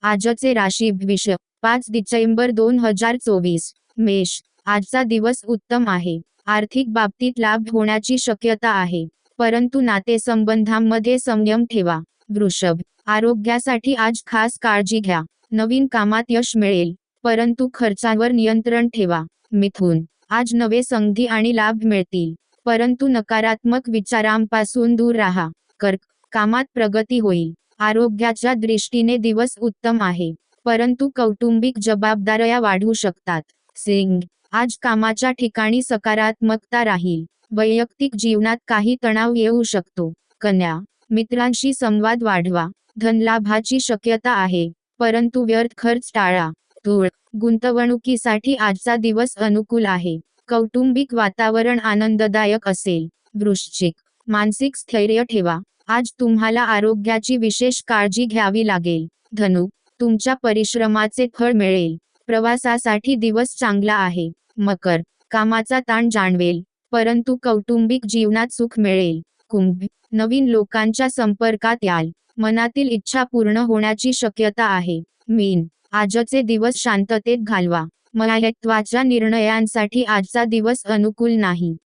आजचे राशी वृष 5 डिसेंबर 2024 मेष आजचा दिवस उत्तम आहे। आर्थिक बाबतीत लाभ होण्याची शक्यता आहे, परंतु नातेसंबंधांमध्ये संयम ठेवा। वृषभ आरोग्यासाठी आज खास काळजी घ्या। नवीन कामात यश मिळेल, परंतु खर्चावर नियंत्रण ठेवा। मिथुन आज नवे संधी आणि लाभ मिळतील, परंतु नकारात्मक विचारांपासून दूर राहा। कर्क कामात प्रगती होईल। आरोग्याच्या दृष्टीने दिवस उत्तम आहे, परंतु कौटुंबिक जबाबदाऱ्या वाढू शकतात। सिंह आज कामाच्या ठिकाणी सकारात्मकता राहील, वैयक्तिक जीवनात काही तणाव येऊ शकतो। कन्या मित्रांशी संवाद वाढवा। धनलाभाची शक्यता आहे, परंतु व्यर्थ खर्च टाळा। तूळ गुंतवणुकीसाठी आजचा दिवस अनुकूल आहे। कौटुंबिक वातावरण आनंददायक असेल। वृश्चिक मानसिक स्थैर्य ठेवा। आज तुम्हाला आरोग्याची विशेष काळजी घ्यावी लागेल। धनु तुमच्या परिश्रमाचे फळ मिळेल। प्रवासासाठी दिवस चांगला आहे। मकर कामाचा ताण जाणवेल, परंतु कौटुंबिक जीवनात सुख मिळेल। कुंभ नवीन लोकांच्या संपर्कात याल, मनातील इच्छा पूर्ण होण्याची शक्यता आहे। मीन आजचे दिवस शांततेत घालवा। महत्त्वाच्या निर्णयांसाठी आजचा दिवस अनुकूल नाही।